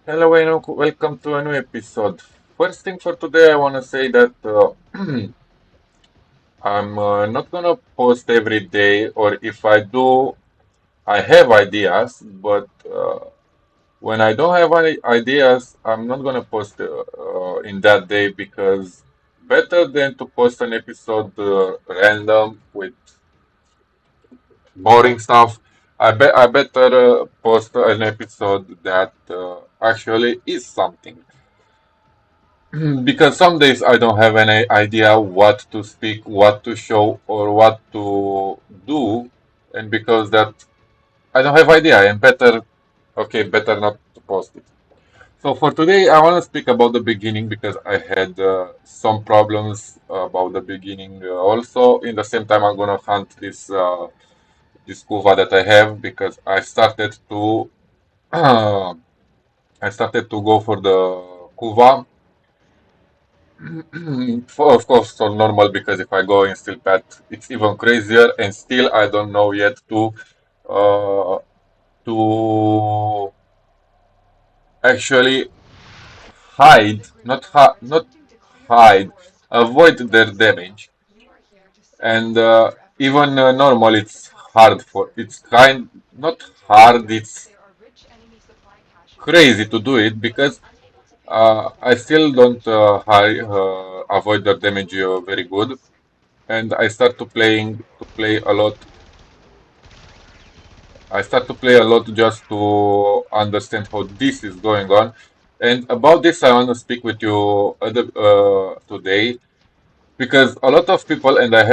Hello and welcome to a new episode. First thing for today, I want to say that I'm not gonna post every day, or if I do, I have ideas, but when I don't have any ideas, I'm not gonna post in that day because better than to post an episode random with boring stuff. I better post an episode that actually is something. Because some days I don't have any idea what to speak, what to show, or what to do, and because that I don't have idea, and better not to post it. So for today, I want to speak about the beginning because I had some problems about the beginning. Also, in the same time, I'm gonna hunt this kuva that I have because I started to go for the kuva. Of course, so normal because if I go in steel pad, it's even crazier, and still I don't know yet uh, to actually not hide, avoid their damage, and even normal, it's kind not hard, it's crazy to do it because I still don't avoid their damage very good, and I play a lot I start to play a lot just to understand how this is going on. And about this, I want to speak with you today because a lot of people, and I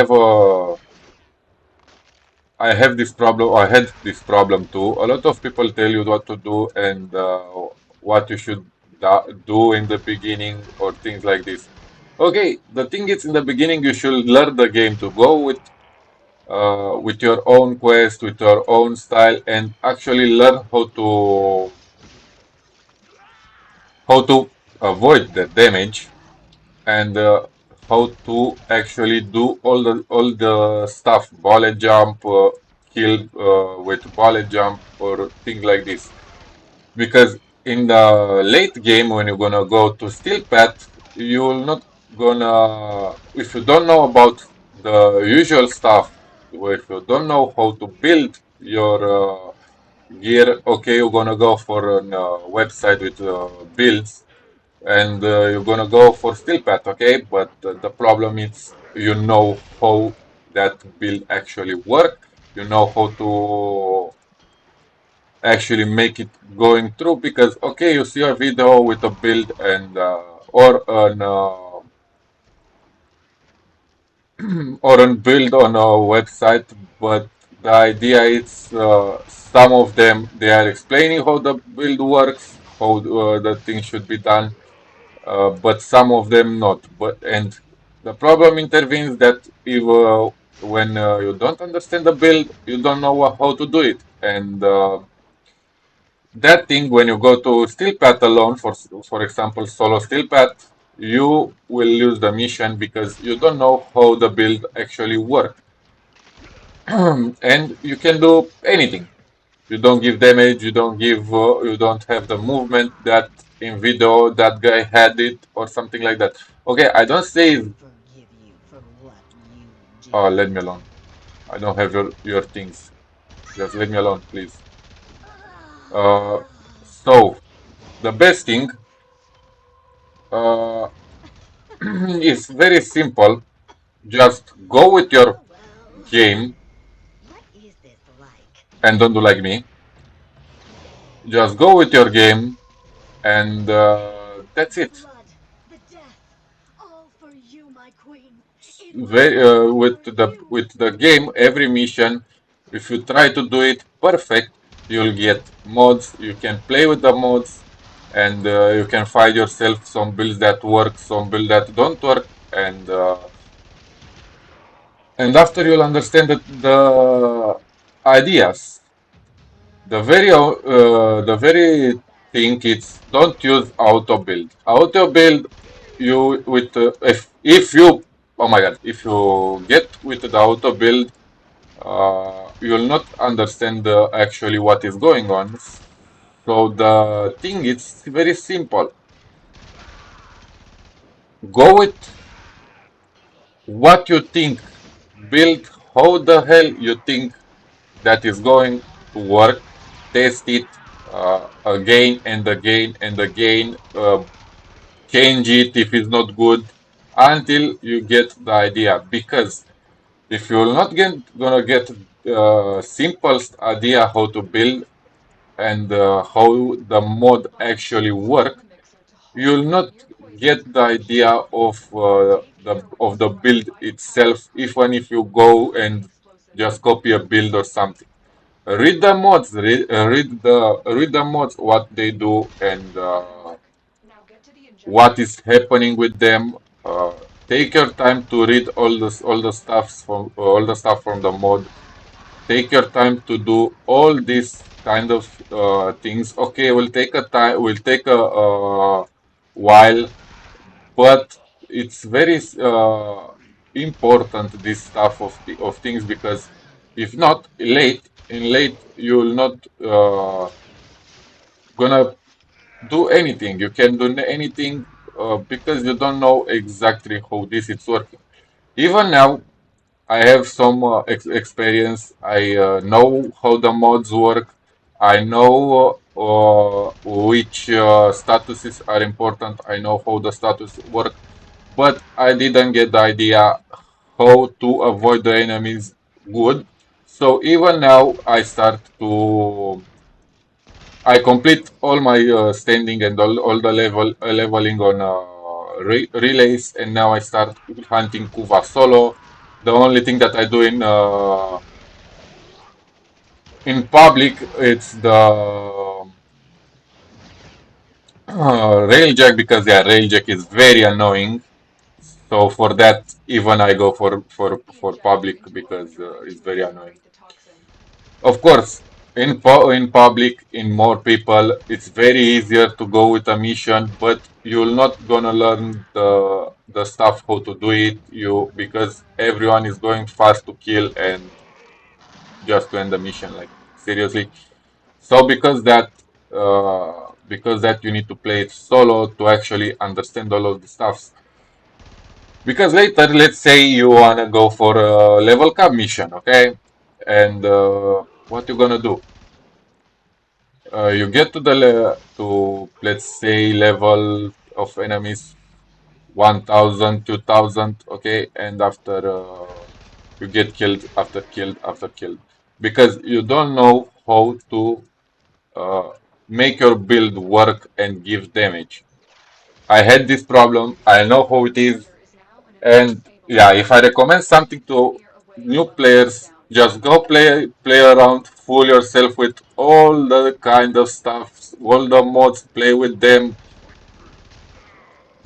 have this problem. I had this problem too. A lot of people tell you what to do and what you should do in the beginning or things like this. Okay, the thing is, in the beginning, you should learn the game to go with your own quest, with your own style, and actually learn how to avoid the damage and how to actually do all the stuff, bullet jump, kill with bullet jump or things like this. Because in the late game, when you're gonna go to steel path, you'll not gonna if you don't know about the usual stuff, or if you don't know how to build your gear, okay, you're gonna go for a website with builds, and you're gonna go for steel path, okay? But the problem is you know how that build actually work. You know how to actually make it going through because okay, you see a video with a build and or an build on a website, but the idea is some of them they are explaining how the build works, how the thing should be done, but some of them not. But and the problem intervenes that if when you don't understand the build, you don't know how to do it, and that thing when you go to steel path alone, for example, solo steel path, you will lose the mission because you don't know how the build actually work, and you can do anything. You don't give damage, you don't have the movement that in video that guy had it or something like that. Okay, I don't say, oh, let me alone. I don't have your things. Just let me alone, please. So the best thing uh, is very simple. Just go with your game and don't do like me. Just go with your game and that's it. With the game, every mission, if you try to do it perfect, you'll get mods. You can play with the mods, and you can find yourself some builds that work, some builds that don't work, and after you'll understand the ideas. The very thing is don't use auto build. Auto build you with if you oh my god, if you get with the auto build, you'll not understand actually what is going on. So the thing is very simple. Go with what you think. Build how the hell you think that is going to work. Test it again and again and again. Change it if it's not good until you get the idea. Because if you're not gonna get simple idea how to build and how the mod actually work, you'll not get the idea of the build itself, even if you go and just copy a build or something. Read the mods, read the mods, what they do and what is happening with them. Take your time to read all the stuff from the mod. Take your time to do all these kind of things. Okay, will take a while, but it's very important this stuff of things, because if not late you will not gonna do anything. You can do anything because you don't know exactly how this is working. Even now, I have some experience. I know how the mods work. I know which statuses are important. I know how the status work, but I didn't get the idea how to avoid the enemies good. So even now, I complete all my standing and all the leveling on relays, and now I start hunting Kuva solo. The only thing that I do in public, it's the railjack, because yeah, railjack is very annoying. So for that, even I go for public, because it's very annoying. Of course, in public, in more people, it's very easier to go with a mission, but you're not gonna learn the stuff how to do it. Because everyone is going fast to kill and just to end the mission. Like seriously. So because that you need to play it solo to actually understand all of the stuffs. Because later, let's say you wanna go for a level cap mission, okay? And what you gonna do? You get to to, let's say, level of enemies 1,000, 2,000, okay, and after you get killed after killed after killed, because you don't know how to uh, make your build work and give damage. I had this problem. I know how it is. And yeah, if I recommend something to new players, just go play around, fool yourself with all the kind of stuff, all the mods, play with them,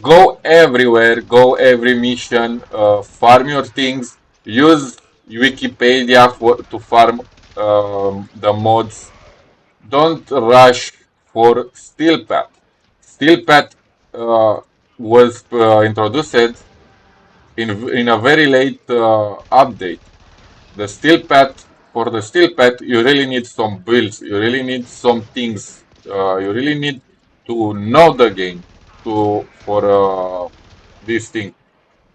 go everywhere, go every mission, farm your things, use Wikipedia to farm the mods. Don't rush for Steel Path. Steel Path was introduced in a very late update. The steel pad For the steel pad, you really need some builds. You really need some things. You really need to know the game to for this thing.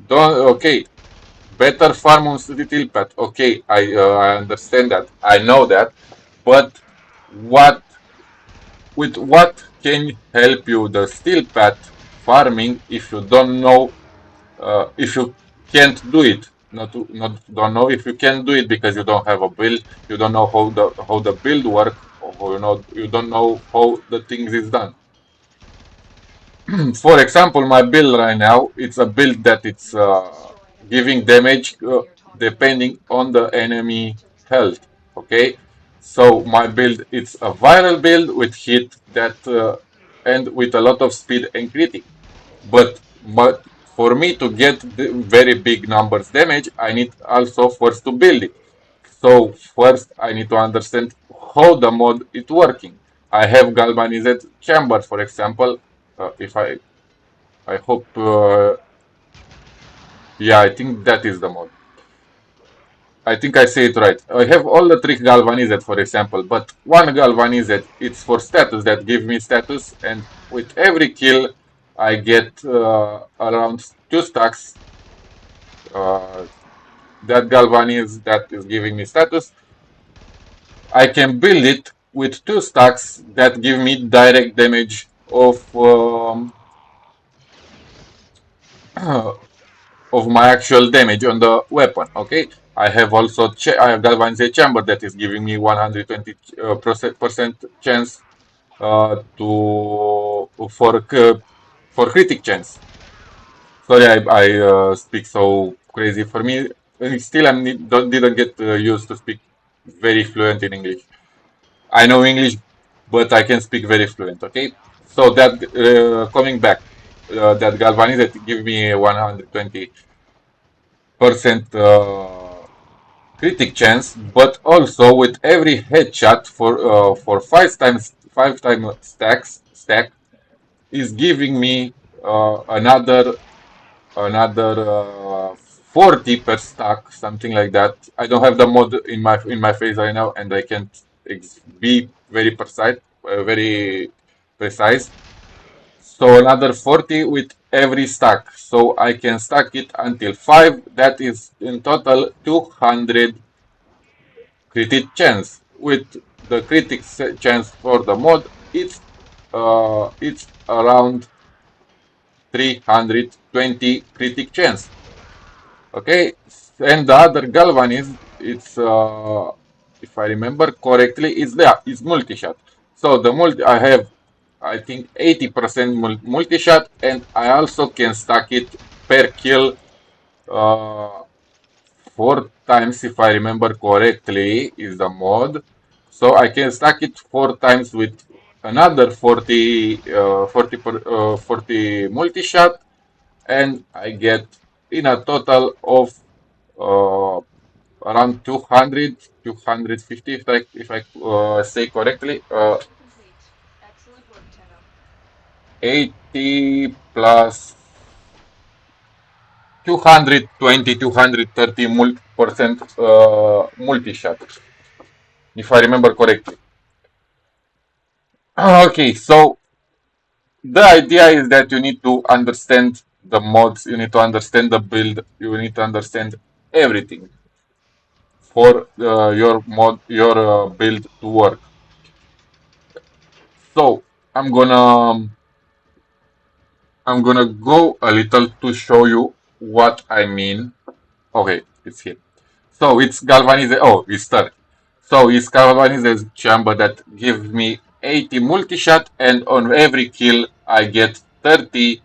Don't okay. Better farm on steel pad. Okay, I understand that. I know that. But what what can help you the steel pad farming if you don't know, if you can't do it? Not don't know if you can do it because you don't have a build, you don't know how the build work, or you don't know how the things is done. For example, my build right now, it's a build that it's giving damage depending on the enemy health. Okay, so my build, it's a viral build with hit that and with a lot of speed and critic. But for me to get the very big numbers damage, I need also first to build it. So first I need to understand how the mod is working. I have galvanized chamber, for example. If I hope, yeah, I think that is the mod. I think I say it right. I have all the three galvanized, for example, but one galvanized, it's for status that give me status, and with every kill, I get around 2 stacks. Uh, that galvanized that is giving me status. I can build it with 2 stacks that give me direct damage of my actual damage on the weapon. Okay, I have also I have galvanized chamber that is giving me 120 percent chance to for critic chance. Sorry, I speak so crazy. For me, still didn't get used to speak very fluent in English. I know English, but I can speak very fluent. Okay, so that coming back, that galvanized give me 120% critic chance, but also with every headshot for five time stack is giving me another 40 per stack, something like that. I don't have the mod in my face right now, and I can't be very precise. So another 40 with every stack. So I can stack it until 5. That is in total 200 critic chance. With the critic chance for the mod, it's around 320 critic chance. Okay, and the other galvanized, it's if I remember correctly, it's multi-shot. So the multi I have, I think 80% multi-shot, and I also can stack it per kill uh, 4 times if I remember correctly is the mod. So I can stack it 4 times with another 40 multi-shot, and I get in a total of uh, around 200, 250 if I say correctly. 80 plus 220, 230 percent multi-shot, if I remember correctly. Okay, so the idea is that you need to understand the mods, you need to understand the build, you need to understand everything for your build to work. So I'm gonna I'm gonna go a little to show you what I mean. Okay, it's here. So it's galvanized. Oh, it's 30. So it's galvanized chamber that gives me 80 multi-shot, and on every kill I get 30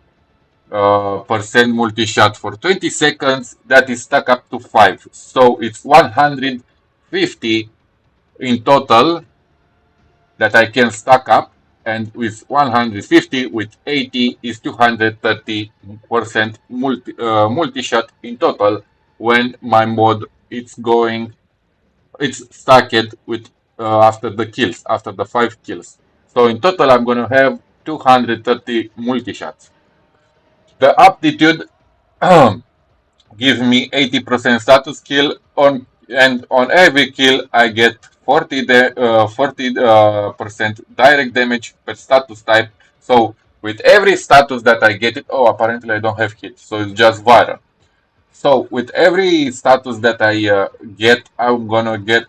percent multi-shot for 20 seconds. That is stuck up to 5. So it's 150 in total that I can stack up, and with 150 with 80 is 230% multi-shot in total when my mod it's stacked with after the kills, after the 5 kills. So in total I'm gonna have 230 multi-shots. The aptitude gives me 80% status kill on, and on every kill I get 40% direct damage per status type. So with every status that I get it, oh, apparently I don't have hit, so it's just viral. So with every status that I get, I'm gonna get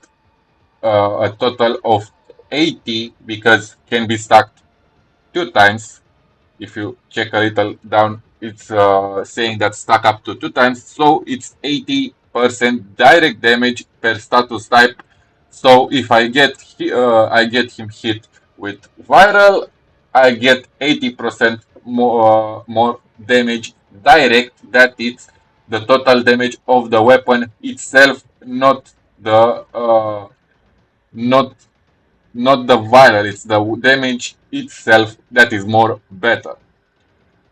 a total of 80 because can be stacked 2 times. If you check a little down, it's saying that stack up to 2 times. So it's 80% direct damage per status type. So if I get him hit with viral, I get 80% more damage direct. That is the total damage of the weapon itself, not the not not the viral. It's the damage itself that is more better.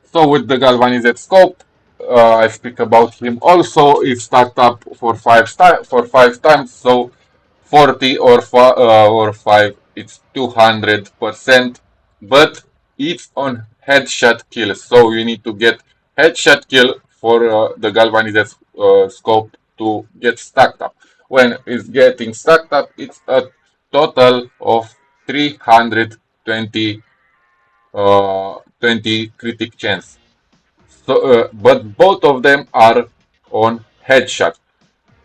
So with the galvanized scope, I speak about him also. If stacked up for five times, so 40 or 5, it's 200%. But it's on headshot kill, so you need to get headshot kill for the galvanized scope to get stacked up. when it's getting stacked up, it's a total of 320 20 critic chance. But both of them are on headshot.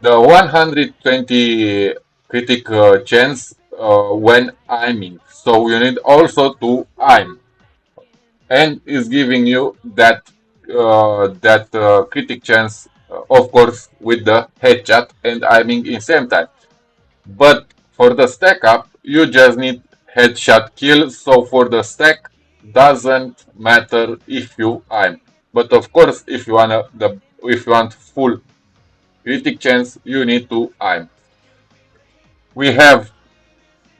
The 120 critic chance when aiming. So you need also to aim, and is giving you that critic chance, of course, with the headshot and aiming in same time. But for the stack up, you just need headshot kill. So for the stack, doesn't matter if you aim. But of course, if you want full critic chance, you need to aim. We have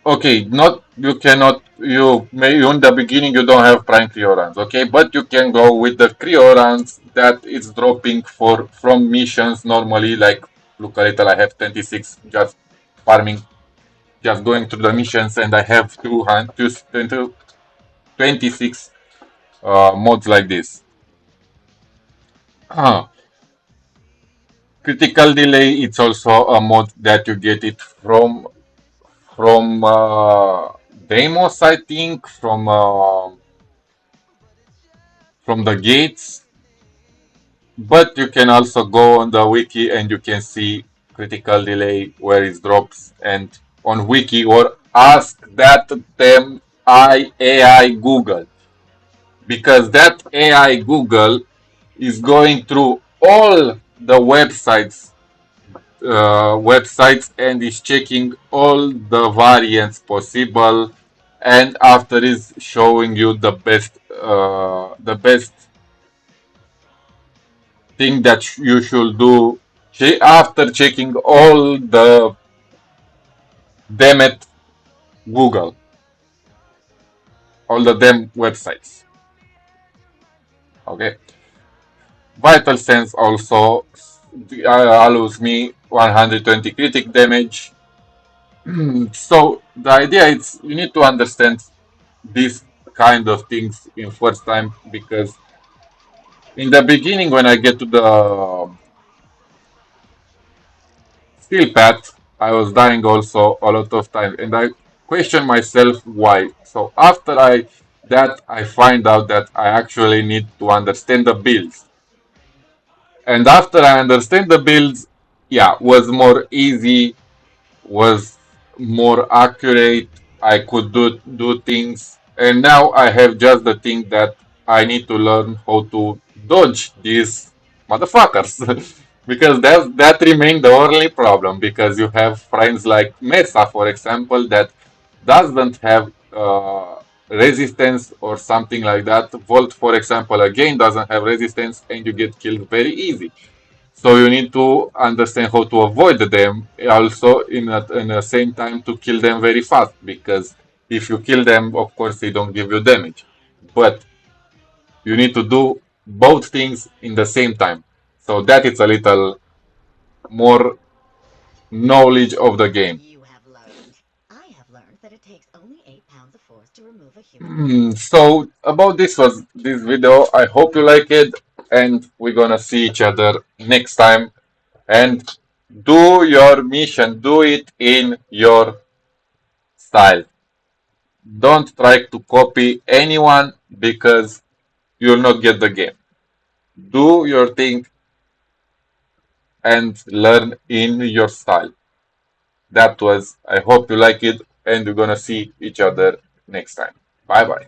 okay, not you cannot you may in the beginning you don't have prime Criorans, okay, but you can go with the Criorans that is dropping for from missions normally. Like look a little, I have 26 just farming, just going through the missions, and I have 26 mods like this. Ah, critical delay, it's also a mod that you get it from demos, I think, from the gates. But you can also go on the wiki and you can see critical delay where it drops, and on wiki, or ask that them AI Google, because that AI Google is going through all the websites and is checking all the variants possible, and after is showing you the best thing that you should do after checking all the damn it Google, all the damn websites. Okay, Vital Sense also allows me 120 critic damage. So the idea is you need to understand these kind of things in first time, because in the beginning when I get to the steel path, I was dying also a lot of time, and I question myself why. So after I find out that I actually need to understand the builds, and after I understand the builds, yeah, was more easy, was more accurate. I could do things, and now I have just the thing that I need to learn how to dodge these motherfuckers, because that remained the only problem. Because you have friends like Mesa, for example, that doesn't have resistance or something like that. Volt, for example, again doesn't have resistance, and you get killed very easy. So you need to understand how to avoid them, also in the same time to kill them very fast, because if you kill them, of course they don't give you damage. But you need to do both things in the same time. So that is a little more knowledge of the game. You have learned. I have learned that it takes only 8 pounds of force to remove a human brain. So about this was this video. I hope you like it, and we're gonna see each other next time. And do your mission, do it in your style. Don't try to copy anyone, because you'll not get the game. Do your thing and learn in your style. That was, I hope you like it, and we're gonna see each other next time. Bye bye.